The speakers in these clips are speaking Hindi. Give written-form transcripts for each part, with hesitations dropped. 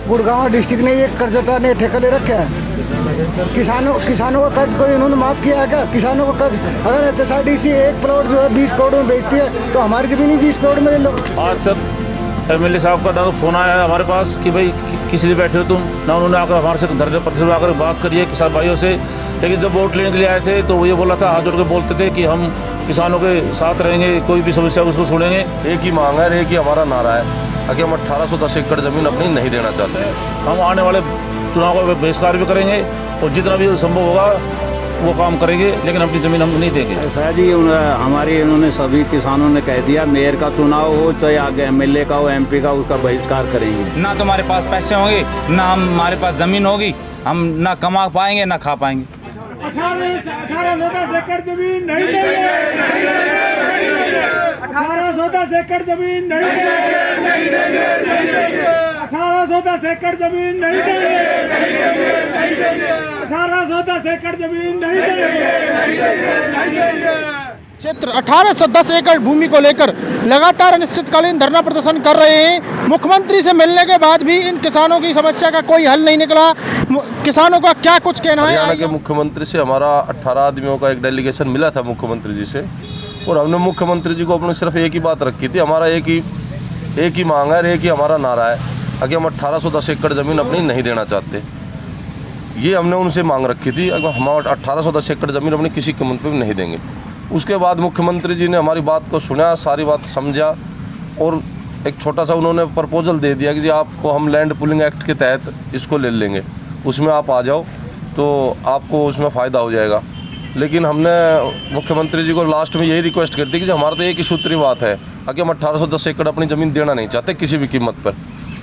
गुड़गांव डिस्ट्रिक्ट ने ये कर्जदार ने ठेका ले रखा है। किसानों का कर्ज कोई इन्होंने माफ़ किया है क्या? किसानों का कर्ज अगर HSRDC एक प्लॉट जो है 20 करोड़ में बेचती है तो हमारी ज़मीन ही 20 करोड़ में ले लो। आज तक MLA साहब का ना तो फ़ोन आया है हमारे पास कि भाई किस लिए बैठे हो तुम, ना उन्होंने आकर हमारे से धरने पर आकर बात करी है किसान भाइयों से। लेकिन जब वोट लेने के लिए आए थे तो वो ये बोला था, हाथ जोड़ के बोलते थे कि हम किसानों के साथ रहेंगे, कोई भी समस्या उसको सुनेंगे। एक ही मांग है, एक ही हमारा नारा है कि हम 1810 एकड़ ज़मीन अपनी नहीं देना चाहते। हम आने वाले चुनाव का बहिष्कार भी करेंगे और जितना भी संभव होगा वो काम करेंगे, लेकिन अपनी ज़मीन हम नहीं देंगे। ऐसा जी हमारी इन्होंने सभी किसानों ने कह दिया, मेयर का चुनाव हो चाहे आगे MLA का हो, MP का, उसका बहिष्कार करेंगे। ना तो हमारे पास पैसे होंगे, ना हमारे पास ज़मीन होगी, हम ना कमा पाएंगे ना खा पाएंगे। 1810 एकड़ जमीन नहीं देंगे, 1810 एकड़ जमीन नहीं देंगे, 1810 एकड़ जमीन नहीं देंगे, 1810 एकड़ जमीन नहीं देंगे। क्षेत्र 1810 एकड़ भूमि को लेकर लगातार अनिश्चितकालीन धरना प्रदर्शन कर रहे हैं। मुख्यमंत्री से मिलने के बाद भी इन किसानों की समस्या का कोई हल नहीं निकला। किसानों का क्या कुछ कहना है? हरियाणा के मुख्यमंत्री से हमारा 18 आदमियों का एक डेलीगेशन मिला था मुख्यमंत्री जी से, और हमने मुख्यमंत्री जी को अपनी सिर्फ एक ही बात रखी थी, हमारा एक ही मांग है, एक ही हमारा नारा है कि हम 1810 एकड़ ज़मीन अपनी नहीं देना चाहते। ये हमने उनसे मांग रखी थी, हम 1810 एकड़ ज़मीन अपनी किसी कीमत पर भी नहीं देंगे। उसके बाद मुख्यमंत्री जी ने हमारी बात को सुना, सारी बात समझा और एक छोटा सा उन्होंने प्रपोजल दे दिया कि जी आपको हम लैंड पुलिंग एक्ट के तहत इसको ले लेंगे, उसमें आप आ जाओ तो आपको उसमें फ़ायदा हो जाएगा। लेकिन हमने मुख्यमंत्री जी को लास्ट में यही रिक्वेस्ट कर दी कि हमारा तो एक ही सूत्री बात है कि हम 1810 एकड़ अपनी ज़मीन देना नहीं चाहते किसी भी कीमत पर।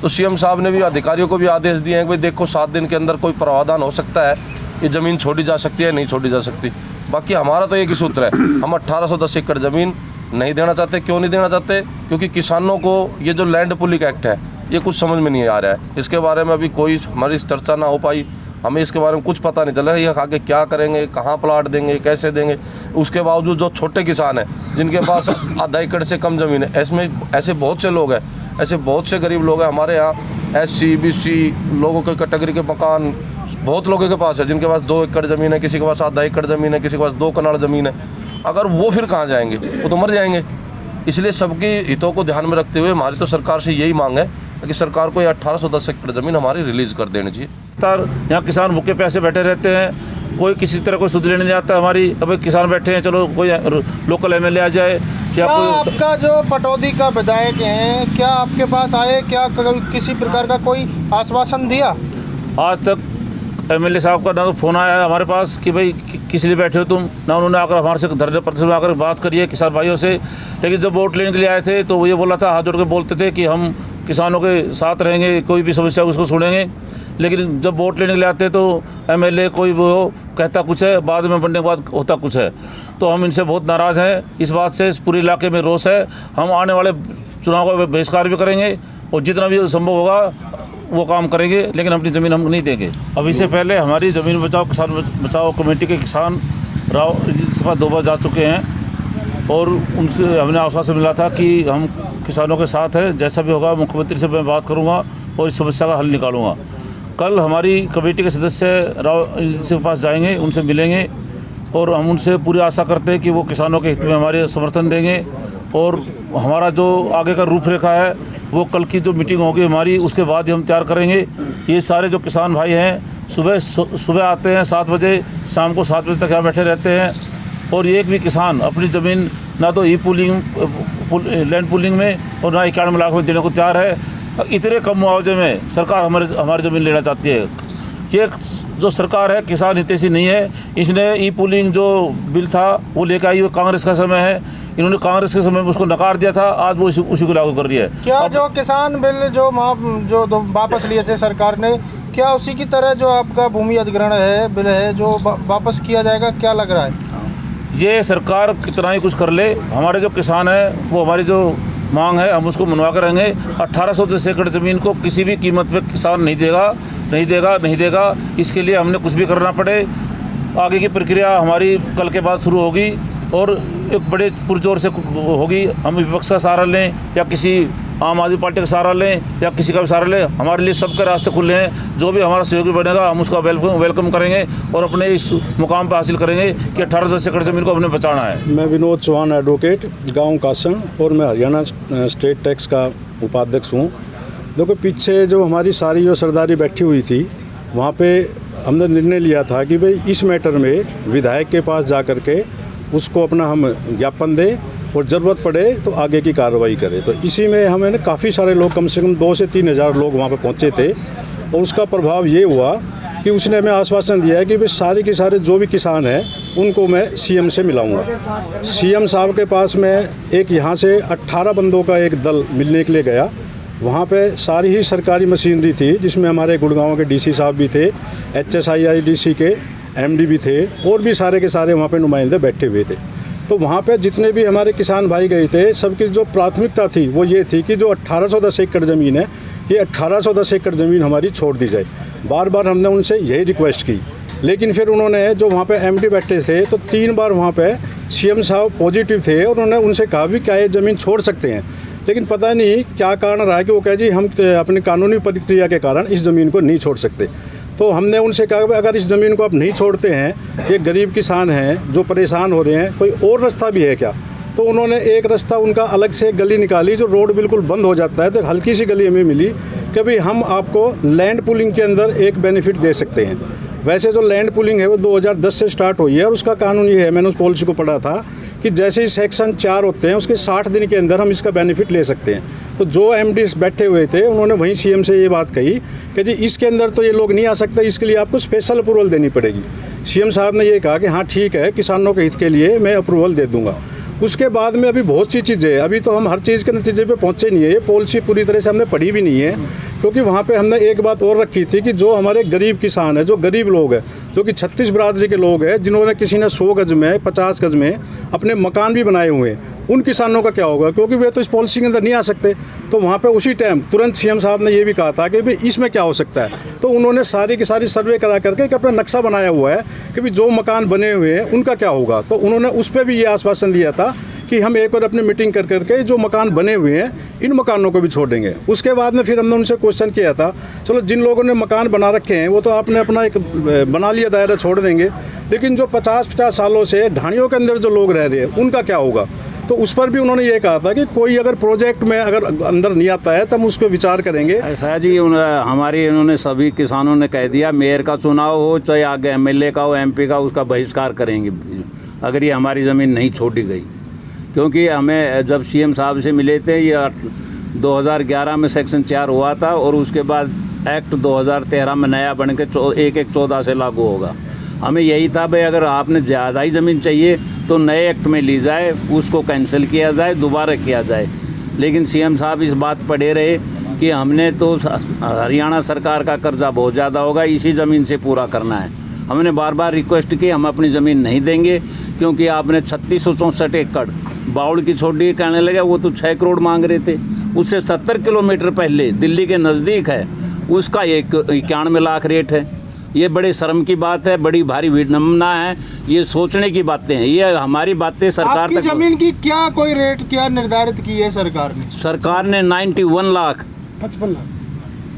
तो CM साहब ने भी अधिकारियों को भी आदेश दिए हैं कि भाई देखो 7 दिन के अंदर कोई प्रावधान हो सकता है, ये ज़मीन छोड़ी जा सकती है, नहीं छोड़ी जा सकती। बाकी हमारा तो एक ही सूत्र है, हम 1810 एकड़ ज़मीन नहीं देना चाहते। क्यों नहीं देना चाहते? क्योंकि किसानों को ये जो लैंड पुलिंग एक्ट है ये कुछ समझ में नहीं आ रहा है। इसके बारे में अभी कोई हमारी चर्चा ना हो पाई, हमें इसके बारे में कुछ पता नहीं चला ये आगे क्या करेंगे, कहाँ प्लाट देंगे, कैसे देंगे। उसके बावजूद जो छोटे किसान हैं जिनके पास आधा एकड़ से कम ज़मीन है, इसमें ऐसे बहुत से लोग हैं, ऐसे बहुत से गरीब लोग हैं हमारे यहाँ। SC BC लोगों के कैटेगरी के मकान बहुत लोगों के पास है जिनके पास 2 एकड़ ज़मीन है, किसी के पास आधा एकड़ ज़मीन है, किसी के पास 2 कनाल ज़मीन है। अगर वो फिर कहाँ जाएंगे? वो तो मर जाएंगे। इसलिए सबकी हितों को ध्यान में रखते हुए हमारी तो सरकार से यही मांग है कि सरकार को ये 1810 एकड़ ज़मीन हमारी रिलीज़ कर देनी चाहिए। यहाँ किसान भूखे प्यासे बैठे रहते हैं, कोई किसी तरह कोई सुध लेने नहीं आता। हमारी अभी किसान बैठे हैं, चलो कोई लोकल MLA आ जाए या कोई। आपका जो पटौदी का विधायक हैं, क्या आपके पास आए? क्या किसी प्रकार का कोई आश्वासन दिया? आज तक MLA साहब का ना तो फ़ोन आया है हमारे पास कि भाई किस लिए बैठे हो तुम, ना उन्होंने आकर हमारे से धरने पर आकर बात करी है किसान भाइयों से। लेकिन जब वोट लेने के लिए आए थे तो वो ये बोला था, हाथ जोड़ के बोलते थे कि हम किसानों के साथ रहेंगे, कोई भी समस्या उसको सुनेंगे। लेकिन जब वोट लेने के लिए आते तो MLA कोई वो कहता कुछ है, बाद में बनने के बाद होता कुछ है। तो हम इनसे बहुत नाराज़ हैं, इस बात से इस पूरे इलाके में रोष है। हम आने वाले चुनाव का बहिष्कार भी करेंगे और जितना भी संभव होगा वो काम करेंगे, लेकिन अपनी ज़मीन हम नहीं देंगे। अब इससे पहले हमारी ज़मीन बचाओ किसान बचाओ कमेटी के किसान राव जी पास 2 बार जा चुके हैं और उनसे हमने आश्वासन मिला था कि हम किसानों के साथ हैं, जैसा भी होगा मुख्यमंत्री से मैं बात करूंगा और इस समस्या का हल निकालूंगा। कल हमारी कमेटी के सदस्य राव जी के पास जाएंगे, उनसे मिलेंगे और हम उनसे पूरी आशा करते हैं कि वो किसानों के हित में हमारे समर्थन देंगे। और हमारा जो आगे का रूपरेखा है वो कल की जो मीटिंग होगी हमारी, उसके बाद ही हम तैयार करेंगे। ये सारे जो किसान भाई हैं सुबह आते हैं 7 बजे, शाम को 7 बजे तक यहाँ बैठे रहते हैं और एक भी किसान अपनी ज़मीन ना तो लैंड पुलिंग में और ना 91 लाख में देने को तैयार है। इतने कम मुआवजे में सरकार हमारी ज़मीन लेना चाहती है। ये जो सरकार है किसान हितैषी नहीं है। इसने पुलिंग जो बिल था वो लेकर आई, वो कांग्रेस का समय है, इन्होंने कांग्रेस के समय में उसको नकार दिया था, आज वो उसी को लागू कर रही है। क्या जो किसान बिल जो वापस लिए थे सरकार ने, क्या उसी की तरह जो आपका भूमि अधिग्रहण है बिल है जो वापस किया जाएगा? क्या लग रहा है? ये सरकार कितना ही कुछ कर ले, हमारे जो किसान हैं वो हमारी जो मांग है हम उसको मनवा कर रहेंगे। 1810 एकड़ ज़मीन को किसी भी कीमत पे किसान नहीं देगा। इसके लिए हमने कुछ भी करना पड़े। आगे की प्रक्रिया हमारी कल के बाद शुरू होगी और एक बड़े पुरजोर से होगी। हम विपक्ष का सहारा लें या किसी आम आदमी पार्टी का सहारा लें या किसी का भी सहारा लें, हमारे लिए सबके रास्ते खुले हैं। जो भी हमारा सहयोगी बनेगा हम उसका वेलकम करेंगे और अपने इस मुकाम पर हासिल करेंगे कि 18 एकड़ ज़मीन को हमने बचाना है। मैं विनोद चौहान एडवोकेट, गांव कासन, और मैं हरियाणा स्टेट टैक्स का उपाध्यक्ष हूं। देखो, पीछे जो हमारी सारी जो सरदारी बैठी हुई थी, वहाँ पे हमने निर्णय लिया था कि भाई इस मैटर में विधायक के पास जा कर के उसको अपना हम ज्ञापन दें और ज़रूरत पड़े तो आगे की कार्रवाई करें। तो इसी में हमें काफ़ी सारे लोग, कम से कम 2 से 3 हज़ार लोग वहाँ पे पहुँचे थे, और उसका प्रभाव ये हुआ कि उसने हमें आश्वासन दिया है कि भाई सारे के सारे जो भी किसान हैं उनको मैं सीएम से मिलाऊंगा। सीएम साहब के पास मैं एक यहाँ से 18 बंदों का एक दल मिलने के लिए गया। वहाँ पे सारी ही सरकारी मशीनरी थी, जिसमें हमारे गुड़गांव के डीसी साहब भी थे, HSIIDC के MD भी थे, और भी सारे के सारे वहाँ पे नुमाइंदे बैठे हुए थे। तो वहाँ पे जितने भी हमारे किसान भाई गए थे, सबकी जो प्राथमिकता थी वो ये थी कि जो 1810 एकड़ ज़मीन है, ये 1810 एकड़ ज़मीन हमारी छोड़ दी जाए। बार बार हमने उनसे यही रिक्वेस्ट की, लेकिन फिर उन्होंने, जो वहाँ पे MD बैठे थे, तो 3 बार वहाँ पे CM साहब पॉजिटिव थे और उन्होंने उनसे कहा भी क्या ये ज़मीन छोड़ सकते हैं, लेकिन पता नहीं क्या कारण रहा कि वो कहे जी हम अपनी कानूनी प्रक्रिया के कारण इस ज़मीन को नहीं छोड़ सकते। तो हमने उनसे कहा कि अगर इस ज़मीन को आप नहीं छोड़ते हैं, ये गरीब किसान हैं जो परेशान हो रहे हैं, कोई और रास्ता भी है क्या? तो उन्होंने एक रास्ता उनका अलग से गली निकाली, जो रोड बिल्कुल बंद हो जाता है, तो हल्की सी गली हमें मिली कि भाई हम आपको लैंड पुलिंग के अंदर एक बेनिफिट दे सकते हैं। वैसे जो लैंड पुलिंग है वो 2010 से स्टार्ट हुई है, और उसका कानून ये है, मैंने उस पॉलिसी को पढ़ा था कि जैसे ही सेक्शन 4 होते हैं उसके 60 दिन के अंदर हम इसका बेनिफिट ले सकते हैं। तो जो MDs बैठे हुए थे उन्होंने वहीं CM से ये बात कही कि जी इसके अंदर तो ये लोग नहीं आ सकते, इसके लिए आपको स्पेशल अप्रूवल देनी पड़ेगी। CM साहब ने ये कहा कि हाँ ठीक है, किसानों के हित के लिए मैं अप्रूवल दे दूँगा। उसके बाद में अभी बहुत सी चीज़ें, अभी तो हम हर चीज़ के नतीजे पे पहुँचे नहीं है, ये पॉलिसी पूरी तरह से हमने पढ़ी भी नहीं है, क्योंकि वहाँ पे हमने एक बात और रखी थी कि जो हमारे गरीब किसान हैं, जो गरीब लोग हैं, जो कि 36 बरादरी के लोग हैं, जिन्होंने किसी ने 100 गज में, 50 गज में अपने मकान भी बनाए हुए हैं, उन किसानों का क्या होगा? क्योंकि वे तो इस पॉलिसी के अंदर नहीं आ सकते। तो वहाँ पे उसी टाइम तुरंत CM साहब ने ये भी कहा था कि भाई इसमें क्या हो सकता है। तो उन्होंने सारी की सारी सर्वे करा करके एक अपना नक्शा बनाया हुआ है कि भाई जो मकान बने हुए हैं उनका क्या होगा। तो उन्होंने उस पर भी ये आश्वासन दिया था कि हम एक बार अपनी मीटिंग कर करके जो मकान बने हुए हैं इन मकानों को भी छोड़ देंगे। उसके बाद में फिर हमने उनसे क्वेश्चन किया था, चलो जिन लोगों ने मकान बना रखे हैं वो तो आपने अपना एक बना लिया दायरा, छोड़ देंगे, लेकिन जो 50-50 सालों से ढाणियों के अंदर जो लोग रह रहे हैं उनका क्या होगा? तो उस पर भी उन्होंने ये कहा था कि कोई अगर प्रोजेक्ट में अगर अंदर नहीं आता है तो हम उसको विचार करेंगे। ऐसा जी, हमारी इन्होंने सभी किसानों ने कह दिया, मेयर का चुनाव हो चाहे आगे MLA का हो, MP का, उसका बहिष्कार करेंगे अगर ये हमारी ज़मीन नहीं छोड़ी गई। क्योंकि हमें जब CM साहब से मिले थे, ये 2011 में सेक्शन 4 हुआ था, और उसके बाद एक्ट 2013 में नया बन के 1/14 से लागू होगा। हमें यही था भाई अगर आपने ज़्यादा ही ज़मीन चाहिए तो नए एक्ट में ली जाए, उसको कैंसिल किया जाए, दोबारा किया जाए। लेकिन CM साहब इस बात पड़े रहे कि हमने तो हरियाणा सरकार का कर्जा बहुत ज़्यादा होगा, इसी ज़मीन से पूरा करना है। हमने बार बार रिक्वेस्ट की, हम अपनी ज़मीन नहीं देंगे, क्योंकि आपने 3664 एकड़ बाउल की छोड़ी, कहने लगे वो तो 6 करोड़ मांग रहे थे। उससे 70 किलोमीटर पहले दिल्ली के नज़दीक है, उसका 91 लाख रेट है। ये बड़े शर्म की बात है, बड़ी भारी विडम्बना है, ये सोचने की बातें हैं। ये हमारी बातें सरकार आपकी ज़मीन की क्या कोई रेट क्या निर्धारित की है सरकार ने? सरकार ने 91 लाख 55 लाख,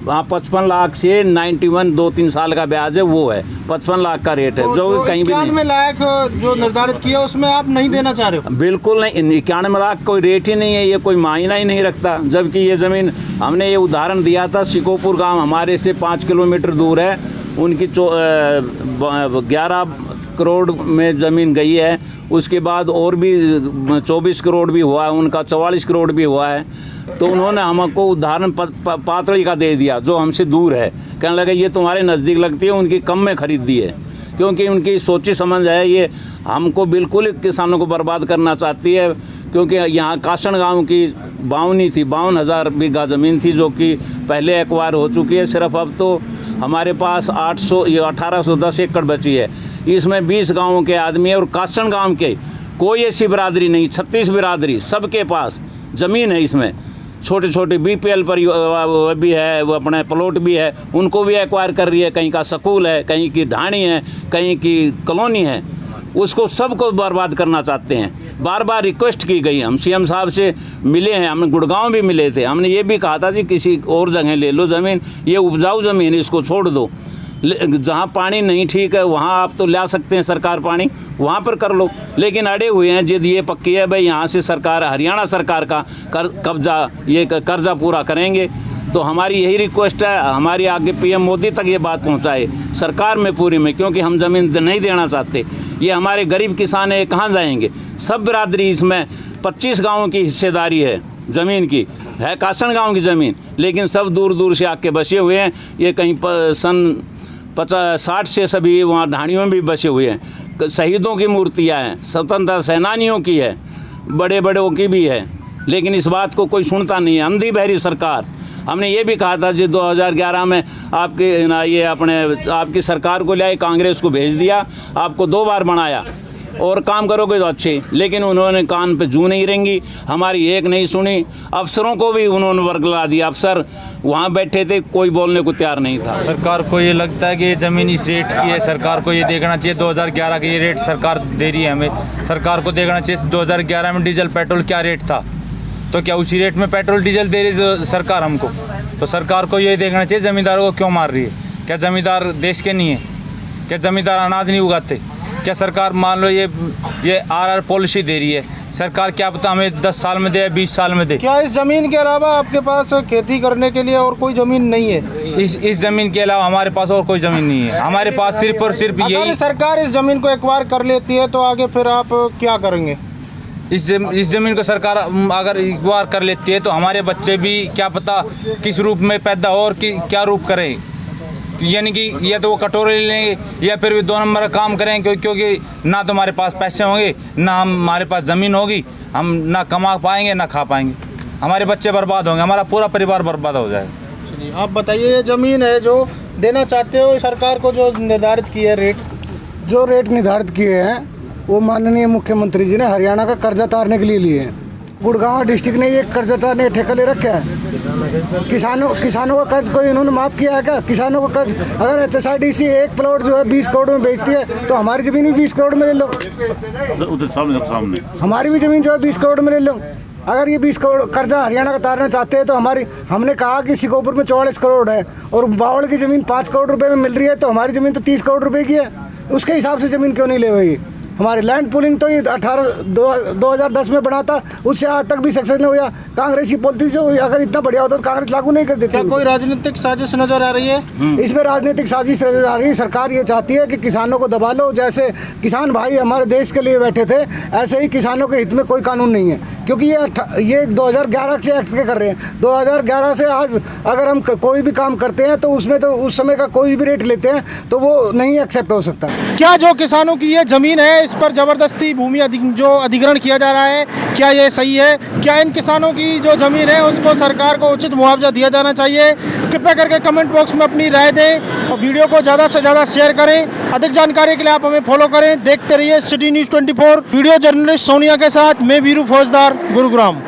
हाँ 55 लाख से 91, 2-3 साल का ब्याज है, वो है 55 लाख का रेट है, तो जो कहीं भी नहीं। 91 लाख जो निर्धारित किया उसमें आप नहीं देना चाह रहे हो? बिल्कुल नहीं, 91 लाख कोई रेट ही नहीं है, ये कोई मायना ही नहीं रखता। जबकि ये ज़मीन, हमने ये उदाहरण दिया था, शिकोपुर गांव हमारे से 5 किलोमीटर दूर है, उनकी 11 करोड़ में ज़मीन गई है। उसके बाद और भी 24 करोड़ भी हुआ है, उनका 44 करोड़ भी हुआ है। तो उन्होंने हमको उदाहरण पातड़ी का दे दिया, जो हमसे दूर है। कहने लगे ये तुम्हारे नज़दीक लगती है, उनकी कम में ख़रीद दी है, क्योंकि उनकी सोची समझ है, ये हमको बिल्कुल किसानों को बर्बाद करना चाहती है। क्योंकि यहाँ कासन गांव की 52,000 बीघा ज़मीन थी, जो कि पहले एक्वायर हो चुकी है। सिर्फ अब तो हमारे पास 1810 एकड़ बची है। इसमें 20 गाँवों के आदमी है, और कासन गांव के कोई ऐसी बिरादरी नहीं, 36 बिरादरी, सबके पास ज़मीन है। इसमें छोटे छोटे BPL पर भी है, वो अपने प्लॉट भी है, उनको भी एक्वायर कर रही है। कहीं का स्कूल है, कहीं की ढाणी है, कहीं की कॉलोनी है। उसको सबको बर्बाद करना चाहते हैं। बार बार रिक्वेस्ट की गई, हम सीएम साहब से मिले हैं, हम गुड़गांव भी मिले थे, हमने ये भी कहा था जी किसी और जगह ले लो ज़मीन, ये उपजाऊ ज़मीन है, इसको छोड़ दो। जहाँ पानी नहीं ठीक है वहाँ आप तो ला सकते हैं सरकार पानी, वहाँ पर कर लो, लेकिन अड़े हुए हैं जिद ये पक्की है भाई यहाँ से सरकार, हरियाणा सरकार का कब्जा, ये कर्जा पूरा करेंगे। तो हमारी यही रिक्वेस्ट है, हमारी आगे पीएम मोदी तक ये बात पहुँचाए सरकार में पूरी में, क्योंकि हम ज़मीन नहीं देना चाहते। ये हमारे गरीब किसान है, कहाँ जाएंगे? सब बिरादरी, इसमें 25 गाँवों की हिस्सेदारी है ज़मीन की, है कासन गाँव की ज़मीन, लेकिन सब दूर दूर से आके बसे हुए हैं। ये कहीं सन 60 से सभी वहाँ ढाणियों में भी बसे हुए हैं। शहीदों की मूर्तियाँ हैं, स्वतंत्रता सेनानियों की है, बड़े बड़ों की भी है, लेकिन इस बात को कोई सुनता नहीं है। अंधी बहरी सरकार। हमने ये भी कहा था जी 2011 में आपकी सरकार को लाए, कांग्रेस को भेज दिया, आपको 2 बार बनाया और काम करोगे तो अच्छे, लेकिन उन्होंने कान पे जू नहीं रेंगी, हमारी एक नहीं सुनी। अफसरों को भी उन्होंने वर्गला दिया, अफसर वहाँ बैठे थे, कोई बोलने को तैयार नहीं था। सरकार को ये लगता है कि ये ज़मीन इस रेट की है, सरकार को ये देखना चाहिए 2011 का ये रेट सरकार दे रही है हमें, सरकार को देखना चाहिए 2011 में डीजल पेट्रोल क्या रेट था, तो क्या उसी रेट में पेट्रोल डीजल दे रही है सरकार हमको? तो सरकार को ये देखना चाहिए ज़मींदारों को क्यों मार रही है। क्या ज़मींदार देश के नहीं है? क्या ज़मींदार अनाज नहीं उगाते? क्या सरकार मान लो ये आर पॉलिसी दे रही है, सरकार क्या पता हमें 10 साल में दे या 20 साल में दे। क्या इस ज़मीन के अलावा आपके पास खेती करने के लिए और कोई ज़मीन नहीं है? इस ज़मीन के अलावा हमारे पास और कोई ज़मीन नहीं है, हमारे पास सिर्फ और सिर्फ अगर यही। सरकार इस ज़मीन को एक बार कर लेती है तो आगे फिर आप क्या करेंगे? इस ज़मीन को सरकार अगर एक बार कर लेती है तो हमारे बच्चे भी क्या पता किस रूप में पैदा हो और क्या रूप करें, यानी कि या तो वो कटोरे ले लेंगे या फिर भी 2 नंबर का काम करेंगे, क्योंकि ना तो हमारे पास पैसे होंगे, ना हमारे पास ज़मीन होगी, हम ना कमा पाएंगे ना खा पाएंगे, हमारे बच्चे बर्बाद होंगे, हमारा पूरा परिवार बर्बाद हो जाएगा। चलिए आप बताइए, ये ज़मीन है जो देना चाहते हो सरकार को, जो निर्धारित की है रेट, जो रेट निर्धारित किए हैं वो माननीय मुख्यमंत्री जी ने हरियाणा का कर्जा उतारने के लिए लिए हैं। गुड़गांव डिस्ट्रिक्ट ने ये कर्ज उतारने का ठेका ले रखा है। किसानों का कर्ज कोई इन्होंने माफ़ किया है क्या? किसानों का कर्ज, अगर HSIDC एक प्लॉट जो है 20 करोड़ में बेचती है तो हमारी ज़मीन भी 20 करोड़ में ले लो, उधर सामने हमारी भी ज़मीन जो है 20 करोड़ में ले लो। अगर ये 20 करोड़ कर्जा हरियाणा का उतारना चाहते हैं तो हमने कहा कि सिकोपुर में 44 करोड़ है और बावड़ की ज़मीन 5 करोड़ रुपए में मिल रही है, तो हमारी ज़मीन तो 30 करोड़ रुपए की है, उसके हिसाब से ज़मीन क्यों नहीं ले हुई? हमारी लैंड पूलिंग तो ये 2010 में बना था, उससे आज तक भी सक्सेस नहीं हुआ। कांग्रेस की पॉलिसी जो अगर इतना बढ़िया होता तो कांग्रेस लागू नहीं कर देती। क्या कोई राजनीतिक साजिश नजर आ रही है? इसमें राजनीतिक साजिश नजर आ रही है। सरकार ये चाहती है कि किसानों को दबा लो, जैसे किसान भाई हमारे देश के लिए बैठे थे, ऐसे ही किसानों के हित में कोई कानून नहीं है, क्योंकि ये 2011 से एक्ट के कर रहे हैं। 2011 से आज अगर हम कोई भी काम करते हैं तो उसमें तो उस समय का कोई भी रेट लेते हैं तो वो नहीं एक्सेप्ट हो सकता। क्या जो किसानों की ये ज़मीन है इस पर ज़बरदस्ती भूमि जो अधिग्रहण किया जा रहा है, क्या ये सही है? क्या इन किसानों की जो ज़मीन है उसको सरकार को उचित मुआवजा दिया जाना चाहिए? कृपया करके कमेंट बॉक्स में अपनी राय दें और वीडियो को ज़्यादा से ज़्यादा शेयर करें। अधिक जानकारी के लिए आप हमें फॉलो करें। देखते रहिए city news 24। Video journalist Sonia के साथ मैं वीरू फौजदार, गुरुग्राम।